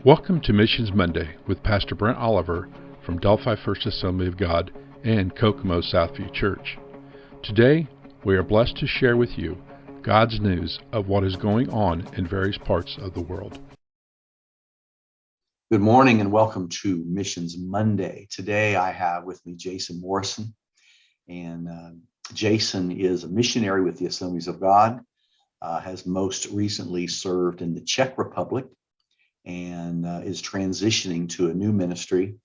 Welcome to Missions Monday with Pastor Brent Oliver from Delphi First Assembly of God and Kokomo Southview Church. Today, we are blessed to share with you God's news of what is going on in various parts of the world. Good morning and welcome to Missions Monday. Today I have with me Jason Morrison, and Jason is a missionary with the Assemblies of God, has most recently served in the Czech Republic, and is transitioning to a new ministry.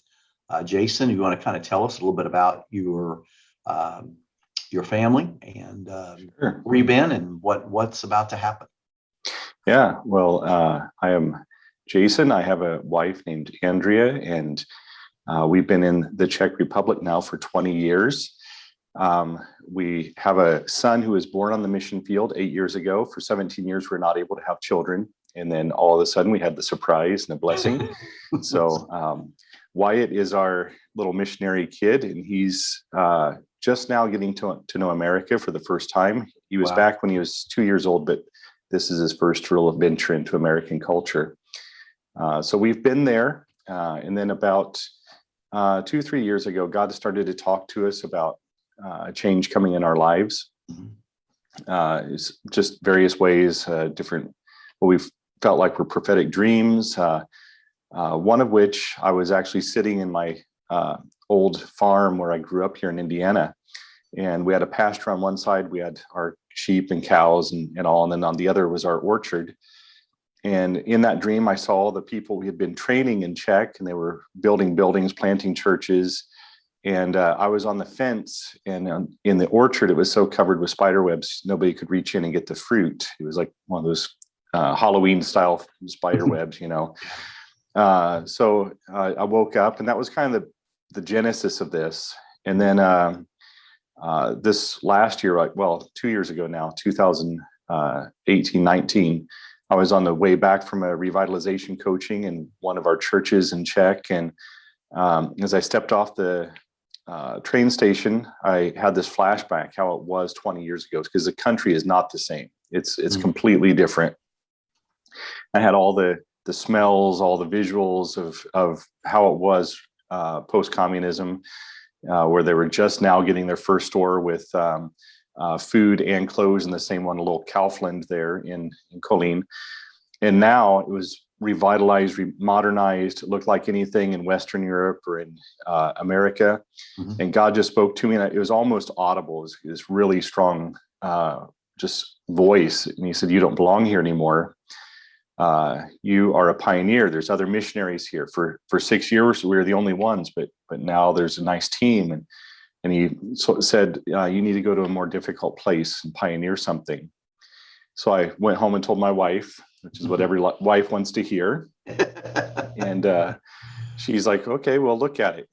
Jason, you want to kind of tell us a little bit about your family and Sure. where you've been and what's about to happen? Yeah, well, I am Jason. I have a wife named Andrea, and we've been in the Czech Republic now for 20 years. We have a son who was born on the mission field 8 years ago. For 17 years, we're not able to have children. And then all of a sudden we had the surprise and the blessing. So Wyatt is our little missionary kid, and he's just now getting to know America for the first time. He was back when he was 2 years old, but this is his first real adventure into American culture. So we've been there. And then about 2-3 years ago, God started to talk to us about a change coming in our lives. It's just various ways, different, what we've felt like were prophetic dreams. One of which I was actually sitting in my old farm where I grew up here in Indiana. And we had a pasture on one side, we had our sheep and cows and all, and then on the other was our orchard. And in that dream, I saw the people we had been training in Czech, and they were building buildings, planting churches. And I was on the fence, and in the orchard, it was so covered with spider webs, nobody could reach in and get the fruit. It was like one of those Halloween style spider webs, you know. So I woke up, and that was kind of the genesis of this. And then this last year, 2 years ago now, 2018-19, I was on the way back from a revitalization coaching in one of our churches in Czech. And as I stepped off the train station, I had this flashback how it was 20 years ago, because the country is not the same. It's completely different. I had all the smells, all the visuals of how it was post-communism, where they were just now getting their first store with food and clothes in the same one, a little Kaufland there in Kolín. And now it was revitalized, modernized. It looked like anything in Western Europe or in America. Mm-hmm. And God just spoke to me, and it was almost audible. It was this really strong just voice. And he said, "You don't belong here anymore. You are a pioneer. There's other missionaries here. For 6 years, we were the only ones, but now there's a nice team." And he said, "You need to go to a more difficult place and pioneer something." So I went home and told my wife, which is what every wife wants to hear. And she's like, "Okay, well, look at it."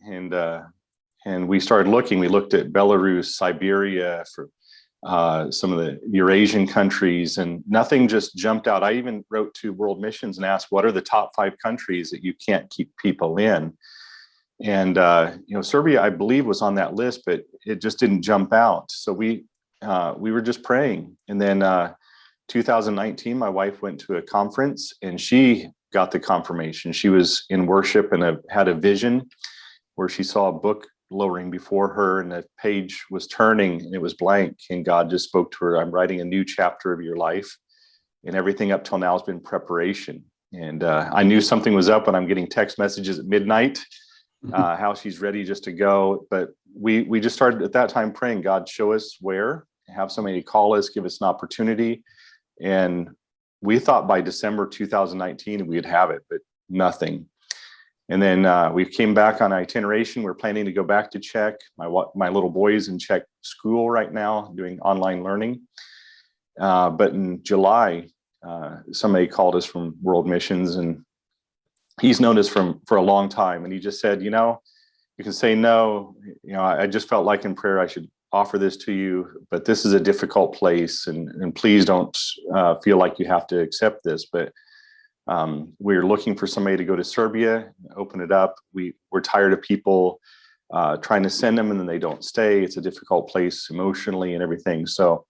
And we started looking. We looked at Belarus, Siberia, for some of the Eurasian countries, and nothing just jumped out. I even wrote to World Missions and asked, what are the top 5 countries that you can't keep people in? And Serbia, I believe, was on that list, but it just didn't jump out. So we were just praying. And then 2019, my wife went to a conference, and she got the confirmation. She was in worship and had a vision where she saw a book lowering before her, and the page was turning and it was blank, and God just spoke to her, "I'm writing a new chapter of your life, and everything up till now has been preparation." And I knew something was up when I'm getting text messages at midnight, how she's ready just to go. But we just started at that time praying, "God, show us where, have somebody call us, give us an opportunity." And we thought by December 2019 we'd have it, but nothing. And then we came back on itineration. We're planning to go back to Czech. My little boy is in Czech school right now doing online learning. But in July, somebody called us from World Missions, and he's known us for a long time. And he just said, "You can say no. I just felt like in prayer I should offer this to you, but this is a difficult place, and please don't feel like you have to accept this. But we're looking for somebody to go to Serbia, open it up. We're tired of people trying to send them and then they don't stay. It's a difficult place emotionally and everything." So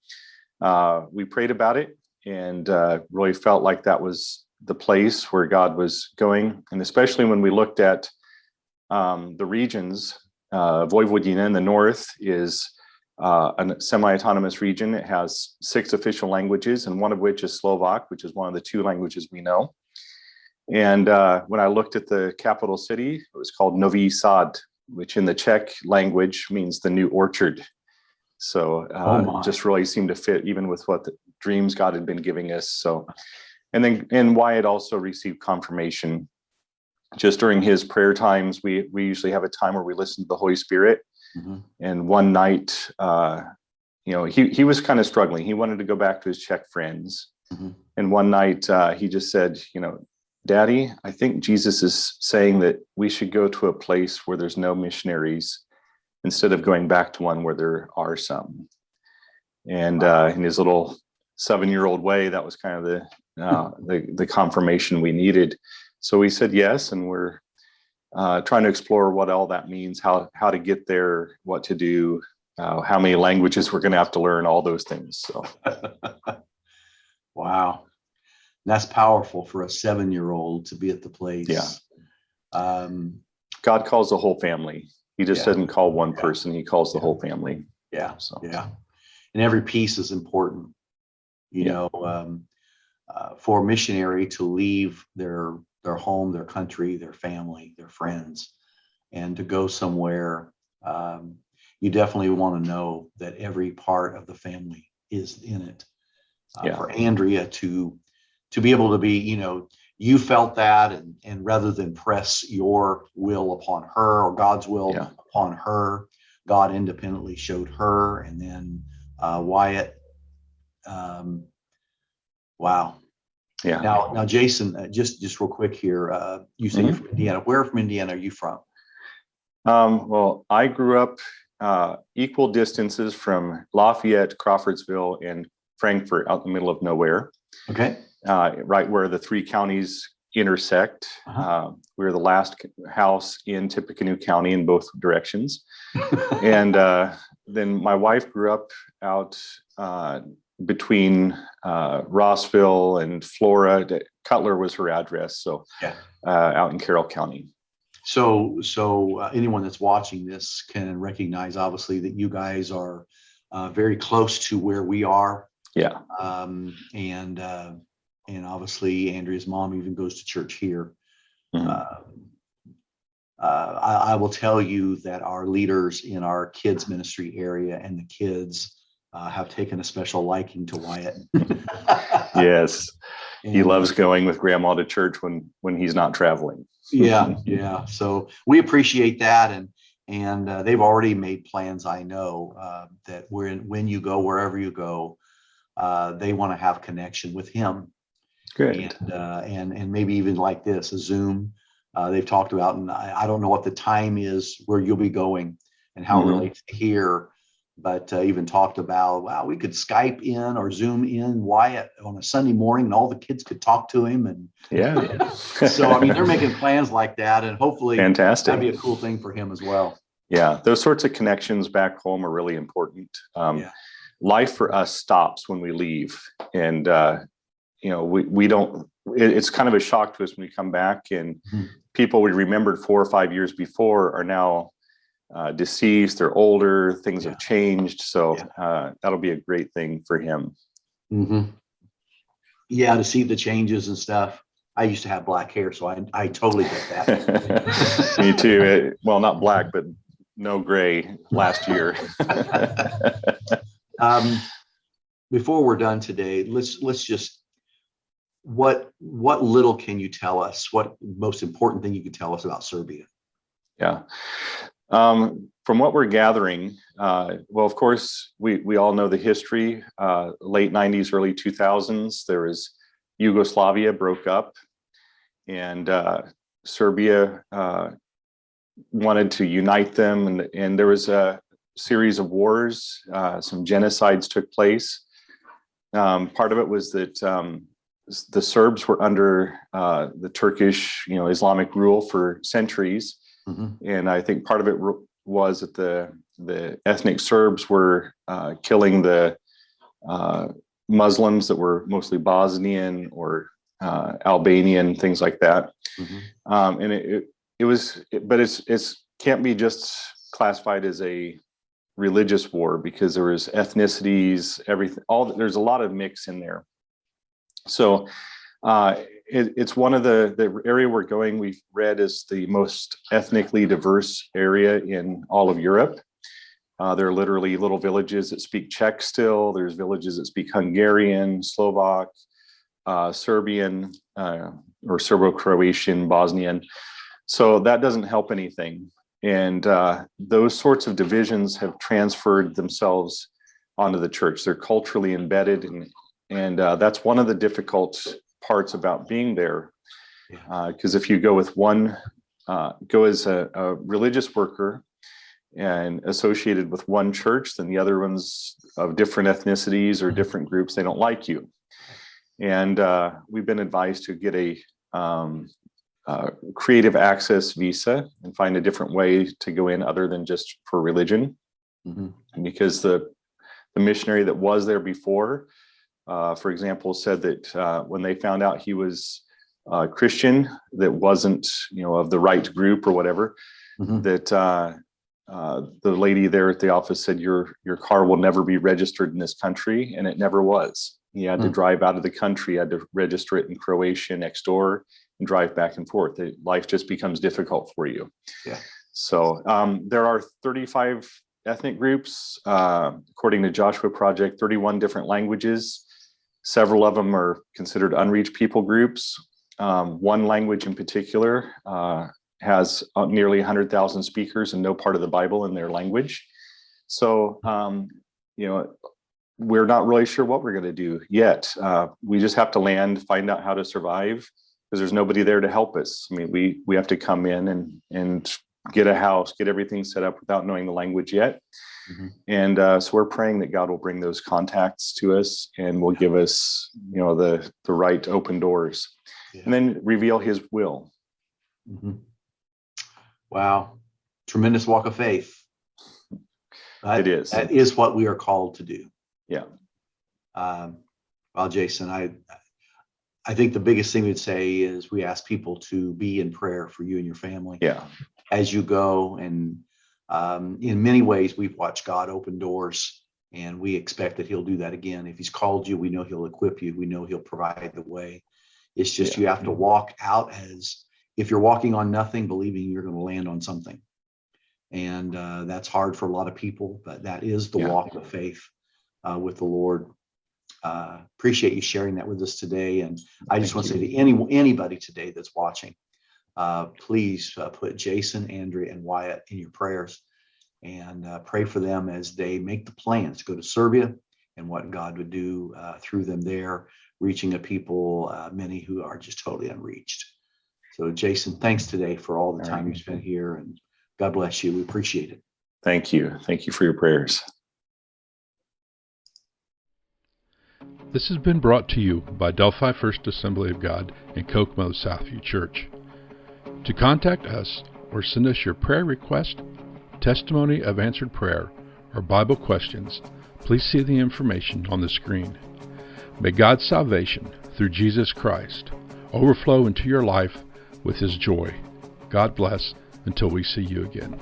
we prayed about it, and really felt like that was the place where God was going. And especially when we looked at the regions, Vojvodina in the north is a semi-autonomous region. It has 6 official languages, and one of which is Slovak, which is one of the 2 languages we know. And when I looked at the capital city, it was called Novi Sad, which in the Czech language means the new orchard. So just really seemed to fit even with what the dreams God had been giving us. So, and Wyatt also received confirmation just during his prayer times. We usually have a time where we listen to the Holy Spirit. Mm-hmm. And one night, he was kind of struggling. He wanted to go back to his Czech friends. Mm-hmm. And one night he just said, Daddy, I think Jesus is saying that we should go to a place where there's no missionaries instead of going back to one where there are some. And in his little 7-year-old way, that was kind of the confirmation we needed. So we said yes, and we're trying to explore what all that means, how to get there, what to do, how many languages we're going to have to learn, all those things. So, wow, that's powerful for a 7-year-old to be at the place. Yeah, God calls the whole family. He just doesn't call one person; He calls the whole family. Yeah, so and every piece is important. For a missionary to leave their home, their country, their family, their friends, and to go somewhere, you definitely want to know that every part of the family is in it. For Andrea to be able to be, you felt that, and rather than press your will upon her or God's will upon her, God independently showed her, and then Wyatt. Wow. Yeah. Now, Jason, just real quick here. You say you're from Indiana. Where from Indiana are you from? Well, I grew up equal distances from Lafayette, Crawfordsville, and Frankfort, out in the middle of nowhere. Okay. Right where the 3 counties intersect. We were the last house in Tippecanoe County in both directions. And then my wife grew up out between Rossville and Flora. Cutler was her address. So out in Carroll County. So anyone that's watching this can recognize, obviously, that you guys are very close to where we are. Yeah. And obviously Andrea's mom even goes to church here. Mm-hmm. I will tell you that our leaders in our kids ministry area and the kids have taken a special liking to Wyatt. Yes. He loves going with grandma to church when he's not traveling. Yeah. So we appreciate that. And they've already made plans. I know that when you go, wherever you go, they want to have connection with him. Good. And maybe even like this, a Zoom. They've talked about, and I don't know what the time is where you'll be going and how it relates to here, but even talked about, wow, we could Skype in or Zoom in Wyatt on a Sunday morning and all the kids could talk to him. And so, I mean, they're making plans like that, and hopefully fantastic. That'd be a cool thing for him as well. Yeah. Those sorts of connections back home are really important. Life for us stops when we leave, and, we don't, it's kind of a shock to us when we come back, and people we remembered 4 or 5 years before are now deceased, they're older, things have changed. So that'll be a great thing for him. Mm-hmm. Yeah, to see the changes and stuff. I used to have black hair, so I totally get that. Me too. Well, not black, but no gray last year. Before we're done today, let's just, what little can you tell us? What most important thing you can tell us about Serbia? Yeah. From what we're gathering, well, of course, we all know the history. Late 90s, early 2000s, there was Yugoslavia broke up, and Serbia wanted to unite them, and there was a series of wars. Some genocides took place. Part of it was that the Serbs were under the Turkish, Islamic rule for centuries. And I think part of it was that the ethnic Serbs were killing the Muslims that were mostly Bosnian or Albania and things like that. Mhm. And but it's can't be just classified as a religious war, because there was ethnicities, everything, there's a lot of mix in there. So it's one of the area we're going, we've read, is the most ethnically diverse area in all of Europe. There are literally little villages that speak Czech still. There's villages that speak Hungarian, Slovak, Serbian, or Serbo-Croatian, Bosnian. So that doesn't help anything. And those sorts of divisions have transferred themselves onto the church. They're culturally embedded, and that's one of the difficult parts about being there. Because if you go with go as a religious worker and associated with one church, then the other ones of different ethnicities or different groups, they don't like you. And we've been advised to get a creative access visa and find a different way to go in other than just for religion. Because the missionary that was there before, for example, said that when they found out he was Christian, that wasn't, of the right group or whatever, that the lady there at the office said, your car will never be registered in this country, and it never was. He had to drive out of the country, had to register it in Croatia next door, and drive back and forth. Life just becomes difficult for you. So there are 35 ethnic groups, according to Joshua Project, 31 different languages. Several of them are considered unreached people groups. One language in particular has nearly 100,000 speakers and no part of the Bible in their language. So, we're not really sure what we're going to do yet. We just have to land, find out how to survive, because there's nobody there to help us. I mean, we have to come in and get a house, get everything set up without knowing the language yet. And so we're praying that God will bring those contacts to us and will give us, the right open doors, and then reveal his will. Wow. Tremendous walk of faith. It is. That is what we are called to do. Yeah. Well, Jason, I think the biggest thing we'd say is we ask people to be in prayer for you and your family. As you go. And in many ways, we've watched God open doors, and we expect that he'll do that again. If he's called you, we know he'll equip you. We know he'll provide the way. It's just you have to walk out as if you're walking on nothing, believing you're going to land on something. And that's hard for a lot of people, but that is the walk of faith with the Lord. Appreciate you sharing that with us today. And I just want to say to anybody today that's watching, please put Jason, Andrea, and Wyatt in your prayers, and pray for them as they make the plans to go to Serbia and what God would do through them there, reaching a people, many who are just totally unreached. So Jason, thanks today for all the time you spent here, and God bless you. We appreciate it. Thank you. Thank you for your prayers. This has been brought to you by Delphi First Assembly of God and Kokomo Southview Church. To contact us or send us your prayer request, testimony of answered prayer, or Bible questions, please see the information on the screen. May God's salvation through Jesus Christ overflow into your life with his joy. God bless until we see you again.